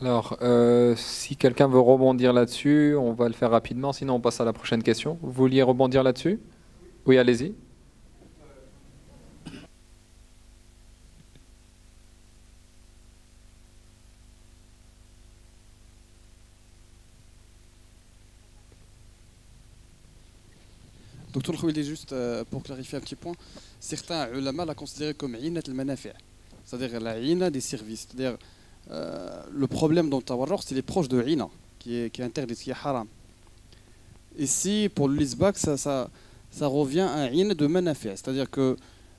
Alors, si quelqu'un veut rebondir là-dessus, on va le faire rapidement, sinon on passe à la prochaine question. Vous vouliez rebondir là-dessus? Oui, allez-y. Docteur Khouili, juste pour clarifier un petit point, certains ulama la considèrent comme inat al-manafi', c'est-à-dire la ina des services. C'est-à-dire le problème dans le tawarruk, c'est les proches de ina, qui est interdit, qui est haram. Ici, pour le leaseback, ça revient à un ina de manafi', c'est-à-dire que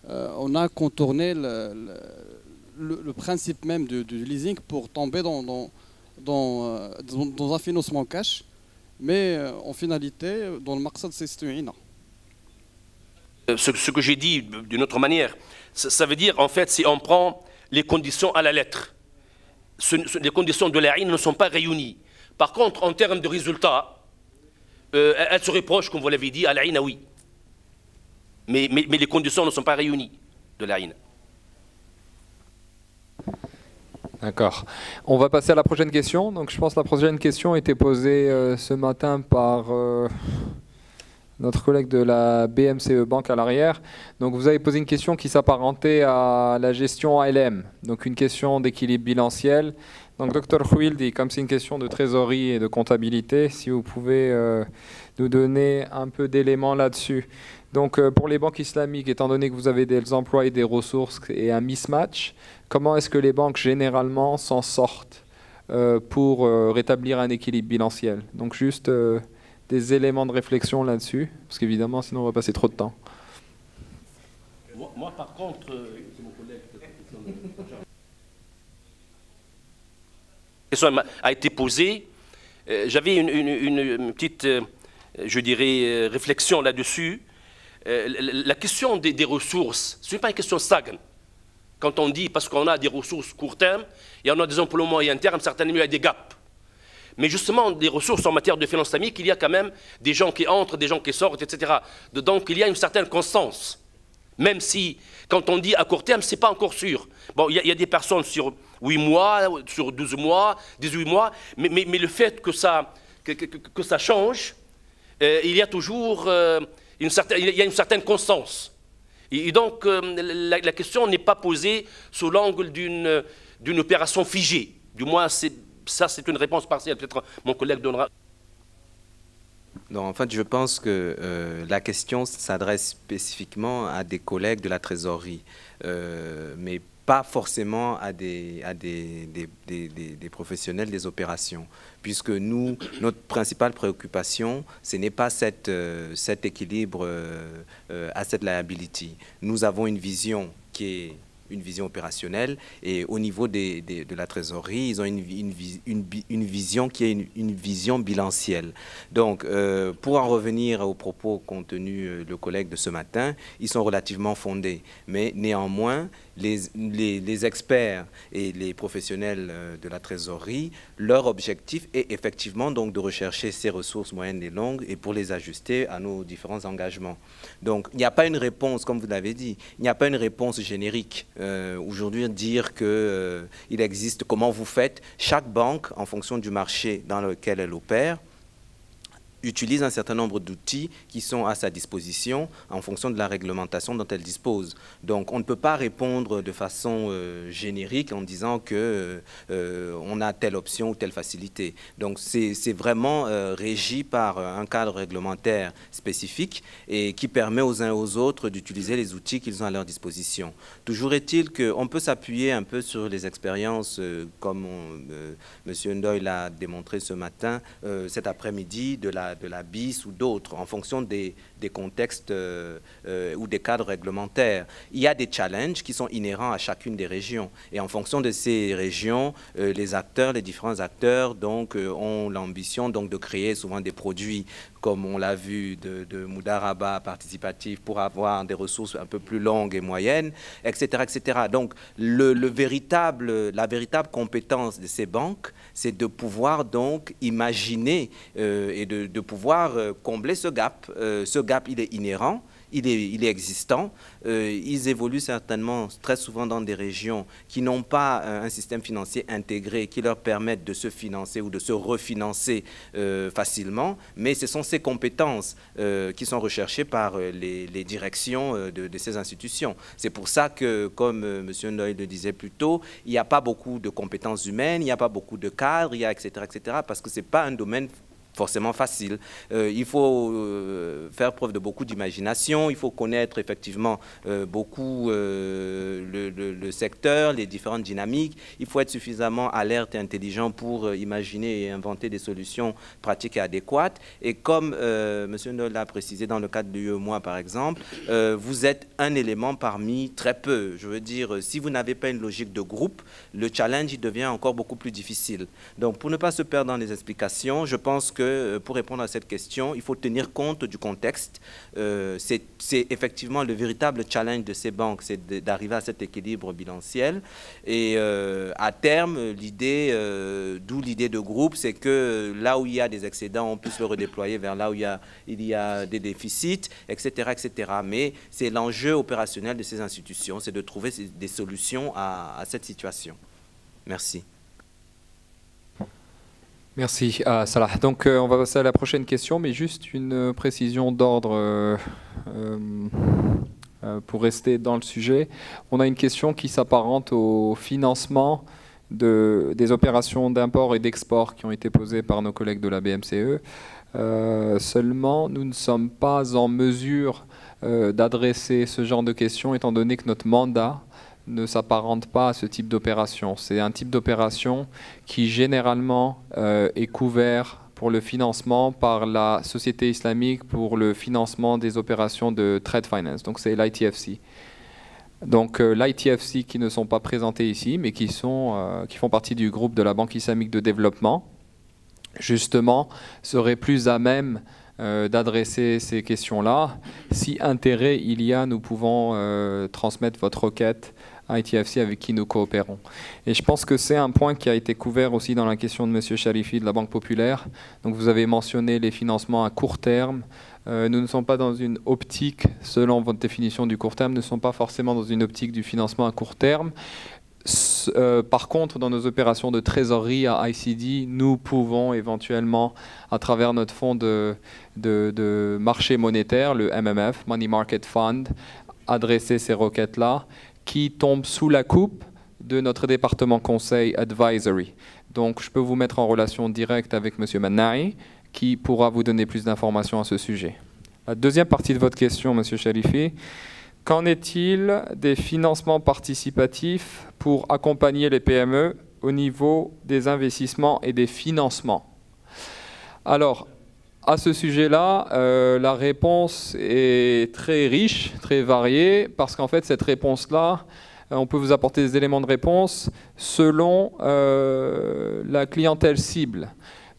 on a contourné le principe même du leasing pour tomber dans un financement cash, mais en finalité, dans le maqsad, c'est une ina. Ce que j'ai dit d'une autre manière, ça veut dire en fait si on prend les conditions à la lettre, les conditions de la haine ne sont pas réunies. Par contre, en termes de résultats, elles se reprochent, comme vous l'avez dit, à la haine, oui. Mais les conditions ne sont pas réunies de la haine. D'accord. On va passer à la prochaine question. Donc, je pense que la prochaine question a été posée ce matin par notre collègue de la BMCE Banque à l'arrière. Donc, vous avez posé une question qui s'apparentait à la gestion ALM. Donc, une question d'équilibre bilanciel. Donc, Dr Khouildi, comme c'est une question de trésorerie et de comptabilité, si vous pouvez nous donner un peu d'éléments là-dessus. Donc, pour les banques islamiques, étant donné que vous avez des emplois et des ressources et un mismatch, comment est-ce que les banques généralement s'en sortent pour rétablir un équilibre bilanciel? Donc, juste des éléments de réflexion là-dessus, parce qu'évidemment, sinon on va passer trop de temps. Moi par contre, c'est mon collègue. La question a été posée. J'avais une petite, je dirais, réflexion là-dessus. La question des ressources, ce n'est pas une question stagne. Quand on dit, parce qu'on a des ressources court terme, et on a des emplois moyen terme, certainement il y a des gaps. Mais justement, des ressources en matière de finances islamiques, il y a quand même des gens qui entrent, des gens qui sortent, etc. Donc il y a une certaine constance. Même si, quand on dit à court terme, ce n'est pas encore sûr. Bon, il y a des personnes sur 8 mois, sur 12 mois, 18 mois, mais le fait que ça change, il y a toujours une certaine constance. Et donc, la question n'est pas posée sous l'angle d'une opération figée. Du moins, ça, c'est une réponse partielle. Peut-être mon collègue donnera. Non, en fait, je pense que la question s'adresse spécifiquement à des collègues de la trésorerie, mais pas forcément à des professionnels des opérations, puisque nous, notre principale préoccupation, ce n'est pas cet équilibre asset liability. Nous avons une vision qui est une vision opérationnelle, et au niveau de la trésorerie, ils ont une vision qui est une vision bilancielle. Donc, pour en revenir aux propos qu'ont tenus le collègue de ce matin, ils sont relativement fondés. Mais néanmoins, les experts et les professionnels de la trésorerie, leur objectif est effectivement donc de rechercher ces ressources moyennes et longues et pour les ajuster à nos différents engagements. Donc, il n'y a pas une réponse, comme vous l'avez dit, il n'y a pas une réponse générique. Aujourd'hui, dire qu'il existe, comment vous faites, chaque banque, en fonction du marché dans lequel elle opère, utilise un certain nombre d'outils qui sont à sa disposition en fonction de la réglementation dont elle dispose. Donc, on ne peut pas répondre de façon générique en disant que on a telle option ou telle facilité. Donc, c'est vraiment régi par un cadre réglementaire spécifique et qui permet aux uns et aux autres d'utiliser les outils qu'ils ont à leur disposition. Toujours est-il qu'on peut s'appuyer un peu sur les expériences, comme M. Ndoye l'a démontré ce matin, cet après-midi, de la BIS ou d'autres, en fonction des contextes ou des cadres réglementaires. Il y a des challenges qui sont inhérents à chacune des régions. Et en fonction de ces régions, les différents acteurs, donc, ont l'ambition donc, de créer souvent des produits, comme on l'a vu, de Moudaraba participatif pour avoir des ressources un peu plus longues et moyennes, etc. etc. Donc, la véritable compétence de ces banques, c'est de pouvoir donc imaginer et de pouvoir combler ce gap. Ce gap, il est inhérent. il est existant. Ils évoluent certainement très souvent dans des régions qui n'ont pas un système financier intégré qui leur permette de se financer ou de se refinancer facilement, mais ce sont ces compétences qui sont recherchées par les directions de ces institutions. C'est pour ça que, comme M. Noël le disait plus tôt, il n'y a pas beaucoup de compétences humaines, il n'y a pas beaucoup de cadres, etc., parce que ce n'est pas un domaine forcément facile. Il faut faire preuve de beaucoup d'imagination, il faut connaître effectivement beaucoup le secteur, les différentes dynamiques, il faut être suffisamment alerte et intelligent pour imaginer et inventer des solutions pratiques et adéquates. Et comme M. Noël l'a précisé dans le cadre du UEMOA par exemple, vous êtes un élément parmi très peu. Je veux dire, si vous n'avez pas une logique de groupe, le challenge il devient encore beaucoup plus difficile. Donc pour ne pas se perdre dans les explications, je pense que pour répondre à cette question, il faut tenir compte du contexte. C'est effectivement le véritable challenge de ces banques, c'est d'arriver à cet équilibre bilanciel. Et à terme, d'où l'idée de groupe, c'est que là où il y a des excédents, on puisse le redéployer vers là où il y a des déficits, etc., etc. Mais c'est l'enjeu opérationnel de ces institutions, c'est de trouver des solutions à cette situation. Merci. Merci, Salah. Donc, on va passer à la prochaine question, mais juste une précision d'ordre pour rester dans le sujet. On a une question qui s'apparente au financement des opérations d'import et d'export qui ont été posées par nos collègues de la BMCE. Seulement, nous ne sommes pas en mesure d'adresser ce genre de questions, étant donné que notre mandat ne s'apparente pas à ce type d'opération. C'est un type d'opération qui généralement est couvert pour le financement par la Société islamique pour le financement des opérations de trade finance. Donc c'est l'ITFC. Donc l'ITFC qui ne sont pas présentés ici, mais qui font partie du groupe de la Banque islamique de développement, justement, seraient plus à même d'adresser ces questions-là. Si intérêt il y a, nous pouvons transmettre votre requête à ITFC avec qui nous coopérons. Et je pense que c'est un point qui a été couvert aussi dans la question de M. Charifi de la Banque Populaire. Donc vous avez mentionné les financements à court terme. Nous ne sommes pas dans une optique, selon votre définition du court terme, nous ne sommes pas forcément dans une optique du financement à court terme. Par contre, dans nos opérations de trésorerie à ICD, nous pouvons éventuellement, à travers notre fonds de marché monétaire, le MMF, Money Market Fund, adresser ces requêtes-là qui tombent sous la coupe de notre département conseil advisory. Donc, je peux vous mettre en relation directe avec M. Mannaï, qui pourra vous donner plus d'informations à ce sujet. La deuxième partie de votre question, M. Charifi, qu'en est-il des financements participatifs pour accompagner les PME au niveau des investissements et des financements? Alors, à ce sujet-là, la réponse est très riche, très variée, parce qu'en fait, cette réponse-là, on peut vous apporter des éléments de réponse selon la clientèle cible.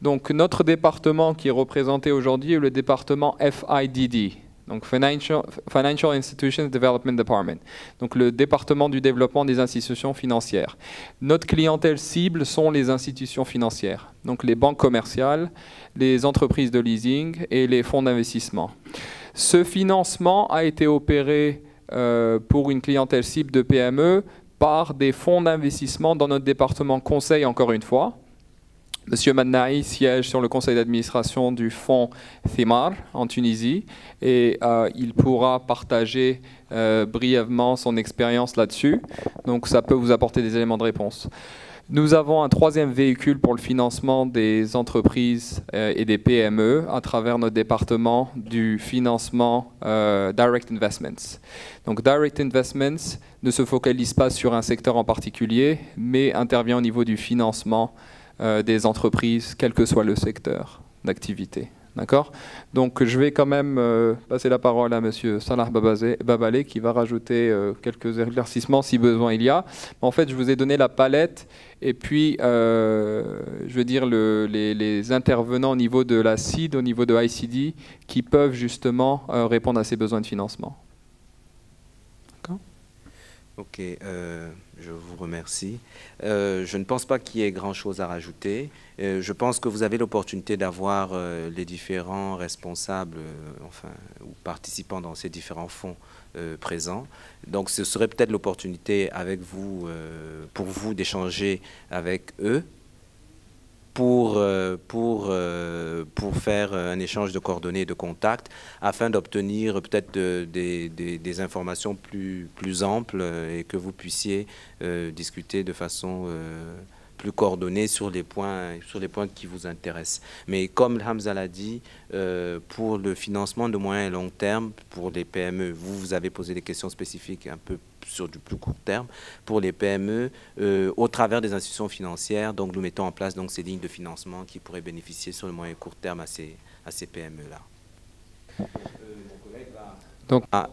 Donc, notre département qui est représenté aujourd'hui est le département FIDD. Donc Financial Institutions Development Department, donc le département du développement des institutions financières. Notre clientèle cible sont les institutions financières, donc les banques commerciales, les entreprises de leasing et les fonds d'investissement. Ce financement a été opéré pour une clientèle cible de PME par des fonds d'investissement dans notre département conseil, encore une fois. Monsieur Mannaï siège sur le conseil d'administration du fonds Thimar en Tunisie et il pourra partager brièvement son expérience là-dessus. Donc ça peut vous apporter des éléments de réponse. Nous avons un troisième véhicule pour le financement des entreprises et des PME à travers notre département du financement Direct Investments. Donc Direct Investments ne se focalise pas sur un secteur en particulier, mais intervient au niveau du financement des entreprises, quel que soit le secteur d'activité. D'accord ? Donc je vais quand même passer la parole à M. Salah Babalé qui va rajouter quelques éclaircissements si besoin il y a. En fait, je vous ai donné la palette et puis, je veux dire, les intervenants au niveau de la CID, au niveau de ICD, qui peuvent justement répondre à ces besoins de financement. Ok, je vous remercie. Je ne pense pas qu'il y ait grand-chose à rajouter. Je pense que vous avez l'opportunité d'avoir les différents responsables, enfin, ou participants dans ces différents fonds présents. Donc, ce serait peut-être l'opportunité avec vous, pour vous, d'échanger avec eux pour faire un échange de coordonnées et de contacts afin d'obtenir peut-être des informations plus amples et que vous puissiez discuter de façon plus coordonnée sur les points qui vous intéressent. Mais comme Hamza l'a dit, pour le financement de moyen et long terme, pour les PME, vous avez posé des questions spécifiques un peu sur du plus court terme. Pour les PME, au travers des institutions financières, donc nous mettons en place donc ces lignes de financement qui pourraient bénéficier sur le moyen et court terme à ces PME-là. Donc, on aimerait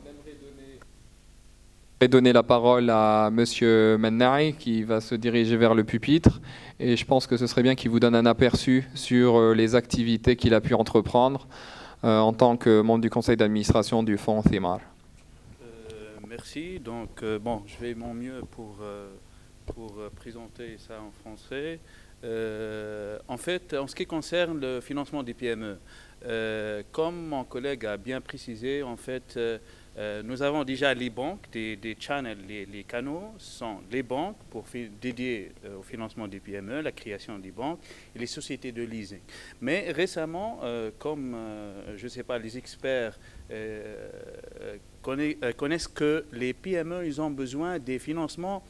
donner la parole à Monsieur Mennaï qui va se diriger vers le pupitre et je pense que ce serait bien qu'il vous donne un aperçu sur les activités qu'il a pu entreprendre en tant que membre du conseil d'administration du fonds Thimar. Merci. Donc, bon, je vais mon mieux pour présenter ça en français. En fait, en ce qui concerne le financement des PME, comme mon collègue a bien précisé, en fait, nous avons déjà les banques, des channels, les canaux sont les banques dédiées au financement des PME, la création des banques et les sociétés de leasing. Mais récemment, comme, je ne sais pas, les experts connaissent que les PME, ils ont besoin des financements,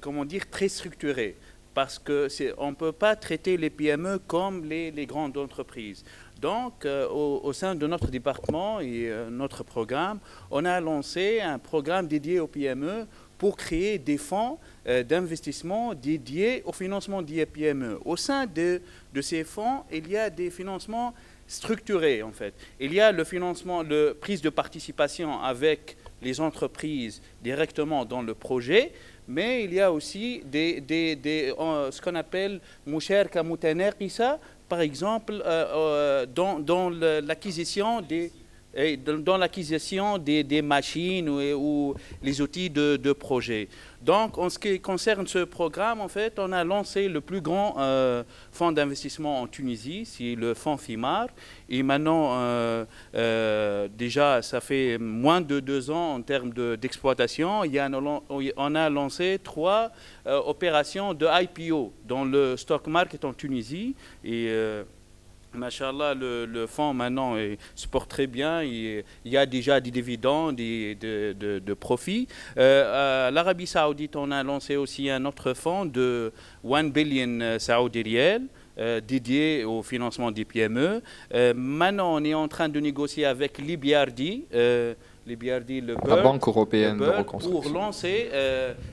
comment dire, très structurés. Parce qu'on ne peut pas traiter les PME comme les grandes entreprises. Donc, au sein de notre département et notre programme, on a lancé un programme dédié aux PME pour créer des fonds d'investissement dédiés au financement des PME. Au sein de ces fonds, il y a des financements structurés, en fait. Il y a le financement, la prise de participation avec les entreprises directement dans le projet, mais il y a aussi ce qu'on appelle musharaka mutanaqisa, par exemple dans l'acquisition des machines ou les outils de projet. Donc, en ce qui concerne ce programme, en fait, on a lancé le plus grand fonds d'investissement en Tunisie, c'est le fonds Thimar. Et maintenant, déjà, ça fait moins de 2 ans en termes d'exploitation. On a lancé 3 opérations de IPO dans le stock market en Tunisie. Et Machallah, le fonds maintenant se porte très bien. Il y a déjà des dividendes et de profits. À l'Arabie Saoudite, on a lancé aussi un autre fonds de 1 billion Saoudi riel dédié au financement des PME. Maintenant, on est en train de négocier avec l'IBRD. La Banque européenne de reconstruction. Pour lancer,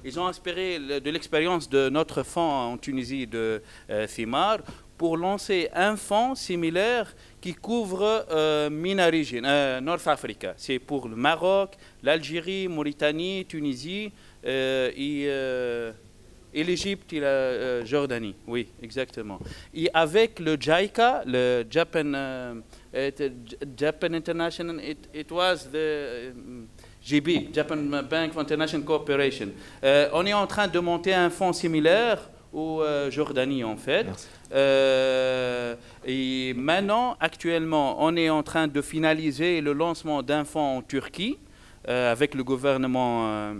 ils ont inspiré de l'expérience de notre fonds en Tunisie de Thimar pour lancer un fonds similaire qui couvre MENA region, North Africa. C'est pour le Maroc, l'Algérie, Mauritanie, Tunisie et l'Égypte et la Jordanie. Oui, exactement. Et avec le JICA, le Japan International, it was the GB, Japan Bank for International Cooperation. On est en train de monter un fonds similaire au Jordanie, en fait. Et maintenant, actuellement, on est en train de finaliser le lancement d'un fonds en Turquie avec le gouvernement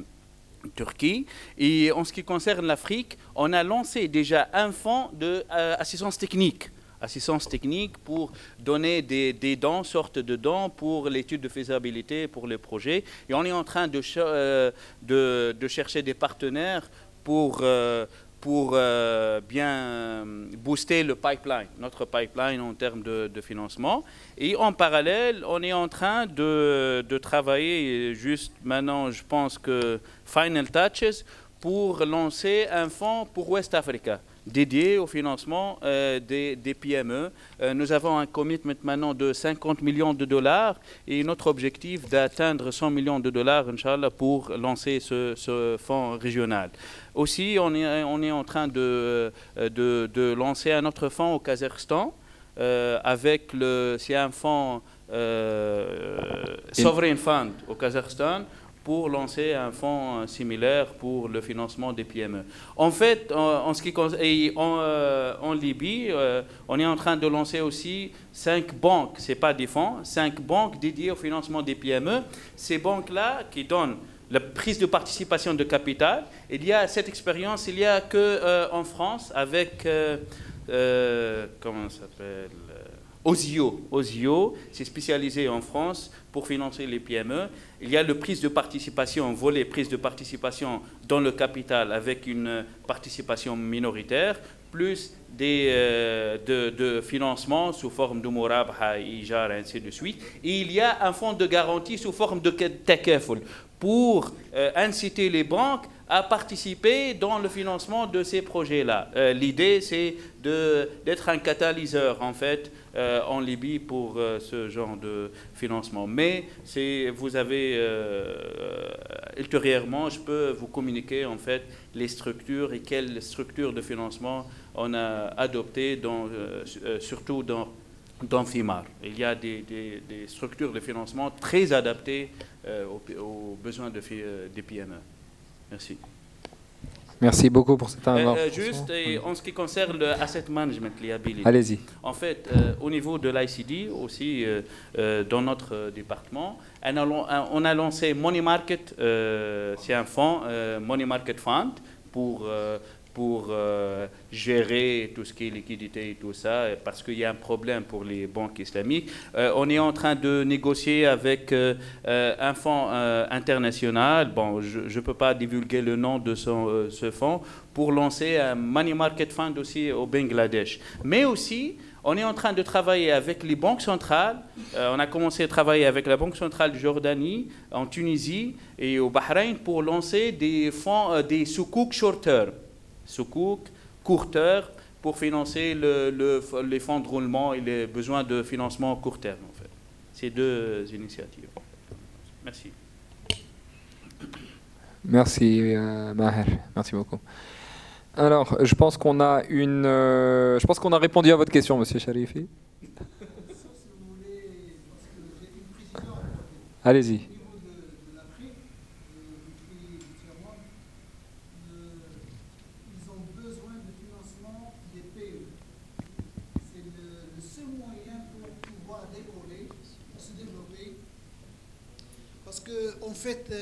Turquie. Et en ce qui concerne l'Afrique, on a lancé déjà un fonds d'assistance technique. Assistance technique pour donner des dons, sortes de dons pour l'étude de faisabilité, pour les projets. Et on est en train de chercher des partenaires pour bien booster le pipeline, notre pipeline en termes de financement. Et en parallèle, on est en train de travailler, juste maintenant, je pense que Final Touches, pour lancer un fonds pour West Africa, dédié au financement des PME. Nous avons un commitment maintenant de 50 millions de dollars et notre objectif d'atteindre 100 millions de dollars, Inch'Allah, pour lancer ce fonds régional. Aussi, on est en train de lancer un autre fonds au Kazakhstan c'est un fonds Sovereign Fund au Kazakhstan pour lancer un fonds similaire pour le financement des PME. En fait, en Libye, on est en train de lancer aussi 5 banques, ce n'est pas des fonds, 5 banques dédiées au financement des PME. Ces banques-là qui donnent la prise de participation de capital, il y a cette expérience, il n'y a qu'en France avec, comment ça s'appelle, Osio. Osio, c'est spécialisé en France pour financer les PME. Il y a le prise de participation, volet prise de participation dans le capital avec une participation minoritaire, plus de financement sous forme de Mourabha, Ijar, ainsi de suite. Et il y a un fonds de garantie sous forme de Takaful pour inciter les banques à participer dans le financement de ces projets-là. L'idée, c'est d'être un catalyseur, en fait, en Libye pour ce genre de financement. Mais vous avez, ultérieurement, je peux vous communiquer, en fait, les structures et quelles structures de financement on a adoptées, surtout dans FIMAR. Il y a des structures de financement très adaptées aux besoins des PME. Merci. Merci beaucoup pour cette intervention. Juste, en ce qui concerne le asset management liability. Allez-y. En fait, au niveau de l'ICD, aussi, dans notre département, on a lancé Money Market, c'est un fonds, Money Market Fund, pour gérer tout ce qui est liquidité et tout ça, parce qu'il y a un problème pour les banques islamiques. On est en train de négocier avec un fonds international, bon, je ne peux pas divulguer le nom de ce fonds, pour lancer un Money Market Fund aussi au Bangladesh. Mais aussi, on est en train de travailler avec les banques centrales. On a commencé à travailler avec la Banque centrale de Jordanie, en Tunisie et au Bahreïn pour lancer des fonds, des soukouk short term. Soukouk, court terme, pour financer les fonds de roulement et les besoins de financement court terme, en fait. Ces deux initiatives. Merci. Merci, Maher. Merci beaucoup. Alors, je pense qu'on a répondu à votre question, Monsieur Charifi. Allez-y. En fait,